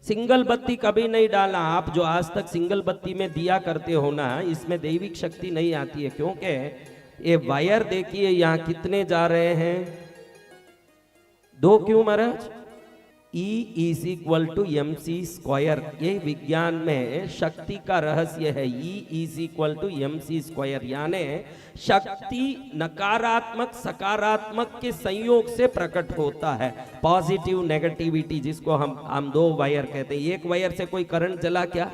Single बत्ती कभी नहीं डालना। आप जो आज तक सिंगल बत्ती में दिया करते हो ना, इसमें दैविक शक्ति नहीं आती है, क्योंकि ये वायर देखिए यहाँ कितने जा रहे हैं, 2 क्यों महाराज? E=mc²। ये विज्ञान में शक्ति का रहस्य है। E=mc², यानी शक्ति नकारात्मक सकारात्मक के संयोग से प्रकट होता है। पॉजिटिव नेगेटिविटी, जिसको हम 2 वायर कहते हैं। एक वायर से कोई करंट जला क्या?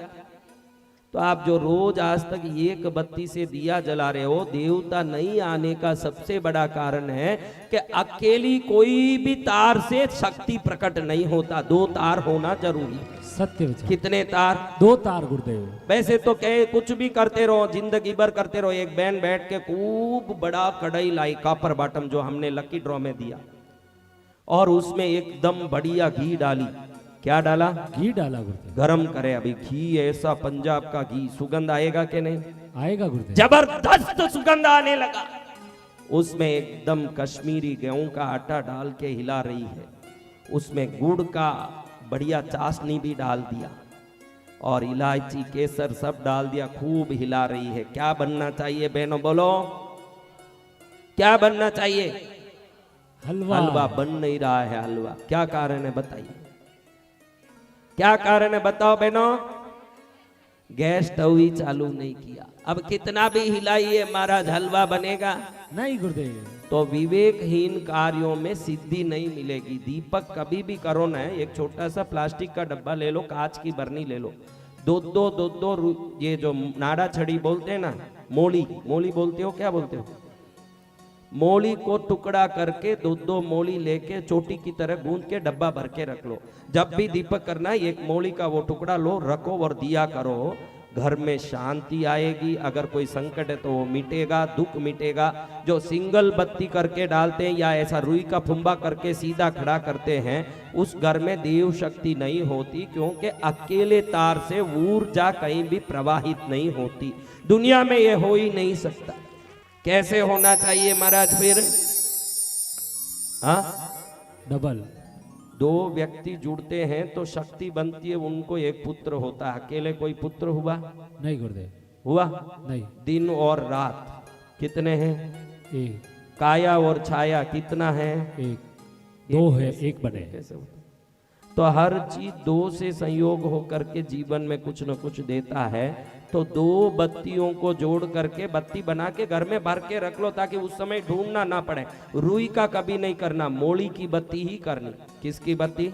तो आप जो रोज आज तक एक बत्ती से दिया जला रहे हो, देवता नहीं आने का सबसे बड़ा कारण है कि अकेली कोई भी तार से शक्ति प्रकट नहीं होता, 2 तार होना जरूरी। सत्य विचार। कितने तार? 2 तार गुरुदेव। वैसे तो कहे कुछ भी करते रहो, जिंदगी भर करते रहो। एक बहन बैठ के खूब बड़ा कढ़ाई लाई, कॉपर बॉटम, जो हमने लकी ड्रॉ में दिया, और उसमें एकदम बढ़िया घी डाली। क्या डाला? घी डाला गुरुदेव। गरम करे अभी घी, ऐसा पंजाब का घी, सुगंध आएगा कि नहीं? आएगा गुरुदेव। जबरदस्त सुगंध आने लगा। उसमें एकदम कश्मीरी गेहूं का आटा डाल के हिला रही है, उसमें गुड़ का बढ़िया चाशनी भी डाल दिया, और इलायची केसर सब डाल दिया, खूब हिला रही है। क्या बनना चाहिए बहनों, बोलो क्या बनना चाहिए? हलवा। हलवा बन नहीं रहा है। हलवा क्या कारण है बताइए, क्या कारण है बताओ बहनों? गैस स्टोव ही चालू नहीं किया। अब कितना भी हिलाइए महाराज, हलवा बनेगा नहीं गुरुदेव। तो विवेकहीन कार्यों में सिद्धि नहीं मिलेगी। दीपक कभी भी करो ना, एक छोटा सा प्लास्टिक का डब्बा ले लो, कांच की बरनी ले लो, दो ये जो नाड़ा छड़ी बोलते हैं ना, मोली बोलते हो, क्या बोलते हो? मोली को टुकड़ा करके 2 मोली लेके चोटी की तरह गूंद के डब्बा भर के रख लो। जब भी दीपक करना है, एक मोली का वो टुकड़ा लो, रखो और दिया करो। घर में शांति आएगी। अगर कोई संकट है तो वो मिटेगा, दुख मिटेगा। जो सिंगल बत्ती करके डालते हैं या ऐसा रुई का फुम्बा करके सीधा खड़ा करते हैं, उस घर में देव शक्ति नहीं होती, क्योंकि अकेले तार से ऊर्जा कहीं भी प्रवाहित नहीं होती। दुनिया में ये हो ही नहीं सकता। कैसे होना चाहिए महाराज फिर? हाँ, डबल। 2 व्यक्ति जुड़ते हैं तो शक्ति बनती है, उनको एक पुत्र होता है। अकेले कोई पुत्र हुआ? नहीं गुरुदेव। हुआ नहीं। दिन और रात कितने हैं? 1। काया और छाया कितना है? 1। 2 है, 1 बने। कैसे होता? तो हर चीज 2 से संयोग होकर के जीवन में कुछ न कुछ देता है। तो 2 बत्तियों को जोड़ करके बत्ती बना के घर में भर के रख लो, ताकि उस समय ढूंढना ना पड़े। रुई का कभी नहीं करना, मोली की बत्ती ही करनी। किसकी बत्ती?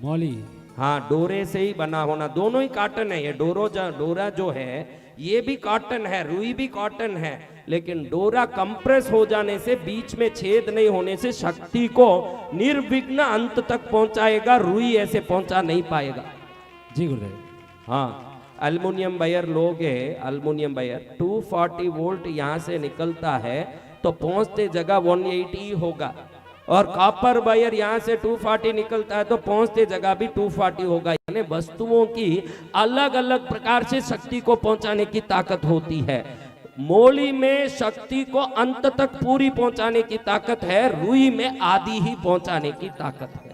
मौली। हाँ, डोरे से ही बना होना। दोनों ही कॉटन है। ये डोरा जो है ये भी कॉटन है, रुई भी कॉटन है, लेकिन डोरा कंप्रेस हो जाने से, बीच में छेद नहीं होने से शक्ति को निर्विघ्न अंत तक पहुंचाएगा। रुई ऐसे पहुंचा नहीं पाएगा। जी गुरुदेव। हाँ, एल्युमिनियम वायर लोगे, एल्युमिनियम वायर 240 वोल्ट यहाँ से निकलता है तो पहुंचते जगह 180 होगा, और कॉपर वायर यहाँ से 240 निकलता है तो पहुंचते जगह भी 240 होगा। यानी वस्तुओं की अलग अलग प्रकार से शक्ति को पहुंचाने की ताकत होती है। मोली में शक्ति को अंत तक पूरी पहुंचाने की ताकत है, रुई में आधी ही पहुंचाने की ताकत है।